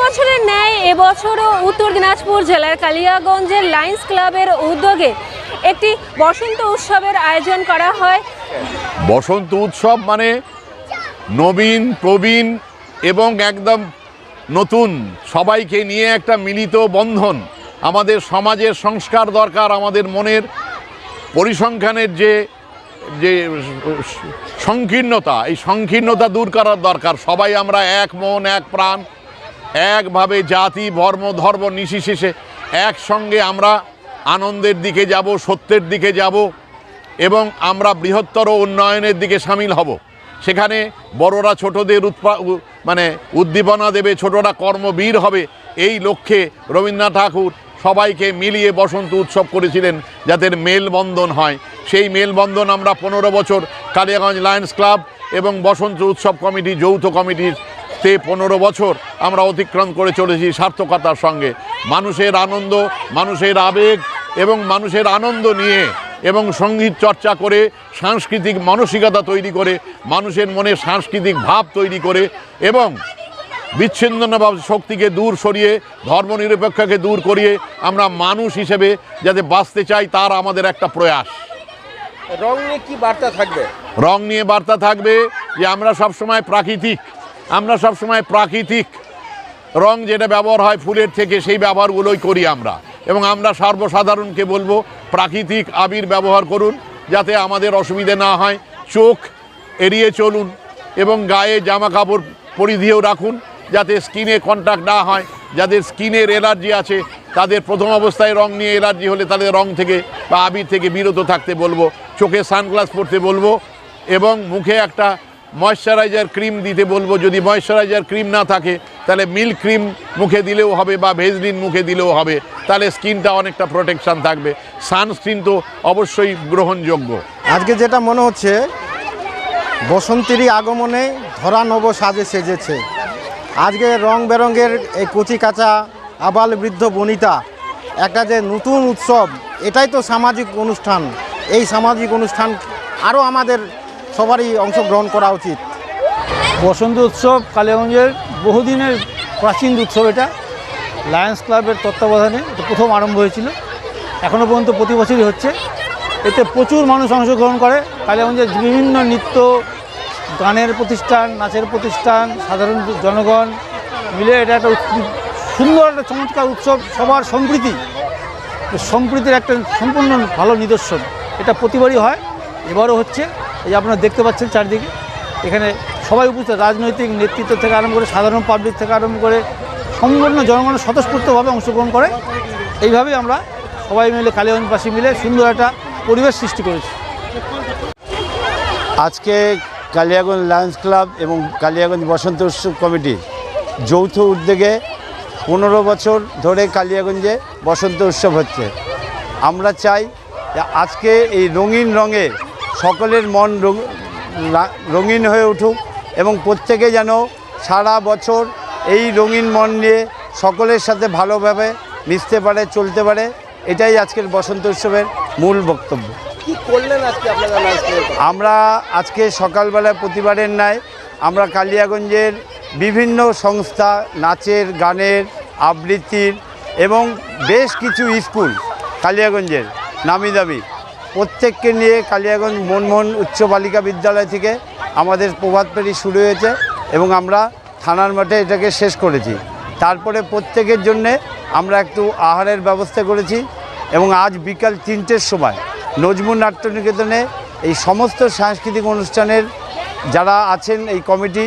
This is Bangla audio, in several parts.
বছরের ন্যায় এবছরও উত্তর দিনাজপুর জেলার কালিয়াগঞ্জের লায়ন্স ক্লাবের উদ্যোগে একটি বসন্ত উৎসবের আয়োজন করা হয়। বসন্ত উৎসব মানে নবীন প্রবীণ এবং একদম নতুন সবাইকে নিয়ে একটা মিলিত বন্ধন। আমাদের সমাজের সংস্কার দরকার, আমাদের মনের পরিসংখ্যানের যে সংকীর্ণতা, এই সংকীর্ণতা দূর করার দরকার। সবাই আমরা এক মন এক প্রাণ একভাবে জাতি ধর্ম নির্বিশেষে একসঙ্গে আমরা আনন্দের দিকে যাব, সত্যের দিকে যাব এবং আমরা বৃহত্তর উন্নয়নের দিকে সামিল হব। সেখানে বড়রা ছোটদের উদ্দীপনা দেবে, ছোটরা কর্মবীর হবে। এই লক্ষ্যে রবীন্দ্রনাথ ঠাকুর সবাইকে মিলিয়ে বসন্ত উৎসব করেছিলেন যাদের মেলবন্ধন হয়। সেই মেলবন্ধন আমরা 15 বছর কালিয়াগঞ্জ লায়ন্স ক্লাব এবং বসন্ত উৎসব কমিটি যৌথ কমিটিতে 15 বছর আমরা অতিক্রম করে চলেছি সার্থকতার সঙ্গে। মানুষের আনন্দ, মানুষের আবেগ এবং মানুষের আনন্দ নিয়ে এবং সঙ্গীত চর্চা করে সাংস্কৃতিক মানসিকতা তৈরি করে মানুষের মনে সাংস্কৃতিক ভাব তৈরি করে এবং বিচ্ছিন্নভাব শক্তিকে দূর সরিয়ে ধর্মনিরপেক্ষকে দূর করিয়ে আমরা মানুষ হিসেবে যাতে বাঁচতে চাই তার আমাদের একটা প্রয়াস। রং নিয়ে কি বার্তা থাকবে? রং নিয়ে বার্তা থাকবে যে আমরা সবসময় প্রাকৃতিক রং যেটা ব্যবহার হয় ফুলের থেকে সেই ব্যবহারগুলোই করি আমরা। এবং আমরা সর্বসাধারণকে বলবো প্রাকৃতিক আবির ব্যবহার করুন যাতে আমাদের অসুবিধে না হয়। চোখ এড়িয়ে চলুন এবং গায়ে জামা কাপড় পরিধেয় রাখুন যাতে স্কিনে কন্ট্যাক্ট না হয়। যাদের স্কিনের অ্যালার্জি আছে তাদের প্রথম অবস্থায় রং নিয়ে অ্যালার্জি হলে তাদের রং থেকে বা আবির থেকে বিরত থাকতে বলবো। চোখে সানগ্লাস পরতে বলবো এবং মুখে একটা ময়েশ্চারাইজার ক্রিম দিতে বলবো। যদি ময়েশ্চারাইজার ক্রিম না থাকে তাহলে মিল্ক ক্রিম মুখে দিলেও হবে বা ভেজলিন মুখে দিলেও হবে, তাহলে স্কিনটা অনেকটা প্রোটেকশান থাকবে। সানস্ক্রিন তো অবশ্যই গ্রহণযোগ্য। আজকে যেটা মনে হচ্ছে বসন্তেরই আগমনে ধরা নব সাজে সেজেছে। আজকে রং বেরঙের এই কচি কাঁচা আবাল বৃদ্ধ বনিতা একটা যে নতুন উৎসব, এটাই তো সামাজিক অনুষ্ঠান। এই সামাজিক অনুষ্ঠান আরও আমাদের সবারই অংশগ্রহণ করা উচিত। বসন্ত উৎসব কালিয়াগঞ্জের বহুদিনের প্রাচীন উৎসব। এটা লায়ন্স ক্লাবের তত্ত্বাবধানে এটা প্রথম আরম্ভ হয়েছিল, এখনও পর্যন্ত প্রতি বছরই হচ্ছে। এতে প্রচুর মানুষ অংশগ্রহণ করে। কালিয়াগঞ্জের বিভিন্ন নৃত্য, গানের প্রতিষ্ঠান, নাচের প্রতিষ্ঠান, সাধারণ জনগণ মিলে এটা একটা সুন্দর একটা চমৎকার উৎসব। সবার সম্প্রীতির একটা সম্পূর্ণ ভালো নিদর্শন। এটা প্রতিবারই হয়, এবারও হচ্ছে। এই যে আপনারা দেখতে পাচ্ছেন চারদিকে, এখানে সবাই উপস্থিত, রাজনৈতিক নেতৃত্ব থেকে আরম্ভ করে সাধারণ পাবলিক থেকে আরম্ভ করে সম্পূর্ণ জনগণ স্বতঃস্ফূর্তভাবে অংশগ্রহণ করে। এইভাবেই আমরা সবাই মিলে কালিয়াগঞ্জবাসী মিলে সুন্দর একটা পরিবেশ সৃষ্টি করেছি। আজকে কালিয়াগঞ্জ লায়ন্স ক্লাব এবং কালিয়াগঞ্জ বসন্ত উৎসব কমিটি যৌথ উদ্যোগে 15 বছর ধরে কালিয়াগঞ্জে বসন্ত উৎসব হচ্ছে। আমরা চাই যে আজকে এই রঙিন রঙে সকলের মন রঙিন হয়ে উঠুক এবং প্রত্যেকে যেন সারা বছর এই রঙিন মন নিয়ে সকলের সাথে ভালোভাবে মিশতে পারে, চলতে পারে। এটাই আজকের বসন্ত উৎসবের মূল বক্তব্য। কি করলেন আজকে আপনারা? আমরা আজকে সকালবেলা প্রতিবারের ন্যায় আমরা কালিয়াগঞ্জের বিভিন্ন সংস্থা, নাচের, গানের, আবৃত্তির এবং বেশ কিছু স্কুল কালিয়াগঞ্জের নামি দামি প্রত্যেককে নিয়ে কালিয়াগঞ্জ মনমোহন উচ্চ বালিকা বিদ্যালয় থেকে আমাদের প্রভাত ফেরি শুরু হয়েছে এবং আমরা থানার মাঠে এটাকে শেষ করেছি। তারপরে প্রত্যেকের জন্যে আমরা একটু আহারের ব্যবস্থা করেছি এবং আজ বিকাল 3টের সময় নজমুল নাট্যনিকেতনে এই সমস্ত সাংস্কৃতিক অনুষ্ঠানের যারা আছেন এই কমিটি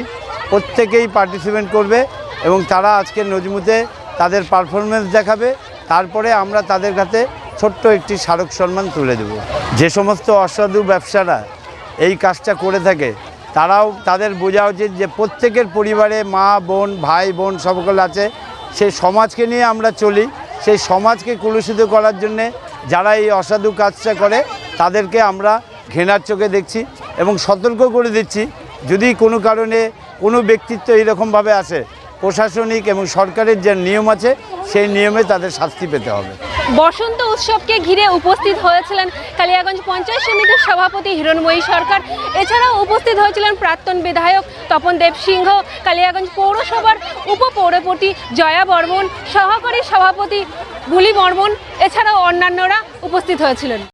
প্রত্যেকেই পার্টিসিপেট করবে এবং তারা আজকে নজমুতে তাদের পারফরমেন্স দেখাবে। তারপরে আমরা তাদের কাছে ছোট্ট একটি স্মারক সম্মান তুলে দেব। যে সমস্ত অসাধু ব্যবসারা এই কাজটা করে থাকে তাদের বোঝা উচিত যে প্রত্যেকের পরিবারে মা বোন ভাই বোন সকল আছে। সেই সমাজকে নিয়ে আমরা চলি, সেই সমাজকে কলুষিত করার জন্যে যারা এই অসাধু কাজটা করে তাদেরকে আমরা ঘৃণার চোখে দেখছি এবং সতর্ক করে দিচ্ছি, যদি কোনো কারণে কোনো ব্যক্তিত্ব এইরকমভাবে আসে প্রশাসনিক এবং সরকারের যে নিয়ম আছে সেই নিয়মে তাদের শাস্তি পেতে হবে। বসন্ত উৎসবকে ঘিরে উপস্থিত হয়েছিলেন কালিয়াগঞ্জ পঞ্চায়েত সমিতির সভাপতি হিরণময়ী সরকার। এছাড়াও উপস্থিত হয়েছিলেন প্রাক্তন বিধায়ক তপন দেব সিংহ, কালিয়াগঞ্জ পৌরসভার উপপৌরপতি জয়া বর্মন, সহকারী সভাপতি বুলি বর্মন, এছাড়াও অন্যান্যরা উপস্থিত হয়েছিলেন।